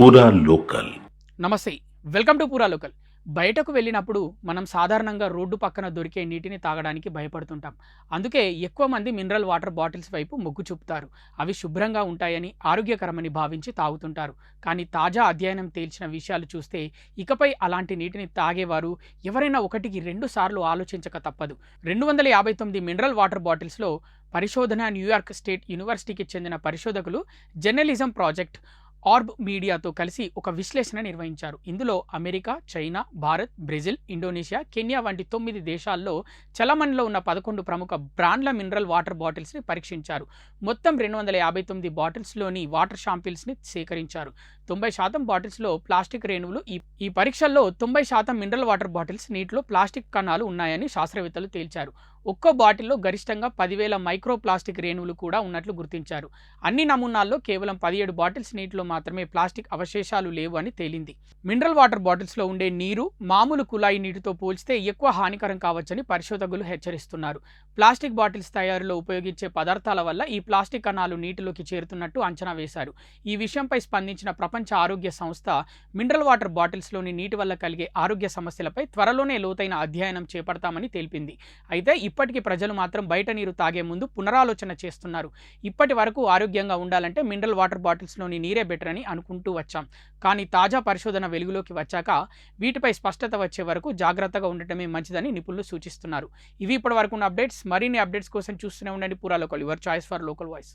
పూరా లోకల్. నమస్తే, welcome to పూరా లోకల్. బయటకు వెళ్ళినప్పుడు మనం సాధారణంగా రోడ్డు పక్కన దొరికే నీటిని తాగడానికి భయపడుతుంటాం. అందుకే ఎక్కువ మంది మినరల్ వాటర్ బాటిల్స్ వైపు మొగ్గు చూపుతారు. అవి శుభ్రంగా ఉంటాయని, ఆరోగ్యకరమని భావించి తాగుతుంటారు. కానీ తాజా అధ్యయనం తేల్చిన విషయాలు చూస్తే ఇకపై అలాంటి నీటిని తాగేవారు ఎవరైనా ఒకటికి 2 సార్లు ఆలోచించక తప్పదు. 259 మినరల్ వాటర్ బాటిల్స్లో పరిశోధన న్యూయార్క్ స్టేట్ యూనివర్సిటీకి చెందిన పరిశోధకులు జర్నలిజం ప్రాజెక్ట్ ఆర్బ్ మీడియాతో కలిసి ఒక విశ్లేషణ నిర్వహించారు. ఇందులో America, China, Bharat, Brazil, Indonesia, Kenya వంటి 9 దేశాల్లో చలమణిలో ఉన్న 11 ప్రముఖ బ్రాండ్ల మినరల్ వాటర్ బాటిల్స్ని పరీక్షించారు. మొత్తం 259 బాటిల్స్లోని వాటర్ శాంపిల్స్ని సేకరించారు. 90% బాటిల్స్లో ప్లాస్టిక్ రేణువులు. ఈ పరీక్షల్లో 90% మినరల్ వాటర్ బాటిల్స్ నీటిలో ప్లాస్టిక్ కణాలు ఉన్నాయని శాస్త్రవేత్తలు తేల్చారు. ఒక్కో బాటిల్లో గరిష్టంగా 10,000 మైక్రో ప్లాస్టిక్ రేణువులు కూడా ఉన్నట్లు గుర్తించారు. అన్ని నమూనాల్లో కేవలం 17 బాటిల్స్ నీటిలో మాత్రమే ప్లాస్టిక్ అవశేషాలు లేవు అని తేలింది. మినరల్ వాటర్ బాటిల్స్లో ఉండే నీరు మామూలు కుళాయి నీటితో పోల్చితే ఎక్కువ హానికరం కావచ్చని పరిశోధకులు హెచ్చరిస్తున్నారు. ప్లాస్టిక్ బాటిల్స్ తయారీలో ఉపయోగించే పదార్థాల వల్ల ఈ ప్లాస్టిక్ కణాలు నీటిలోకి చేరుతున్నట్టు అంచనా వేశారు. ఈ విషయంపై స్పందించిన ప్రపంచ ఆరోగ్య సంస్థ మినరల్ వాటర్ బాటిల్స్లోని నీటి వల్ల కలిగే ఆరోగ్య సమస్యలపై త్వరలోనే లోతైన అధ్యయనం చేపడతామని తెలిపింది. అయితే ఇప్పటికీ ప్రజలు మాత్రం బయట నీరు తాగే ముందు పునరాలోచన చేస్తున్నారు. ఇప్పటి వరకు ఆరోగ్యంగా ఉండాలంటే మినరల్ వాటర్ బాటిల్స్లోని నీరే బెటర్ అని అనుకుంటూ వచ్చాం. కానీ తాజా పరిశోధన వెలుగులోకి వచ్చాక వీటిపై స్పష్టత వచ్చే వరకు జాగ్రత్తగా ఉండటమే మంచిదని నిపుణులు సూచిస్తున్నారు. ఇవి ఇప్పటి వరకు ఉన్న అప్డేట్స్. మరిన్ని అప్డేట్స్ కోసం చూస్తూనే ఉండండి పూరా local, your choice for local voice.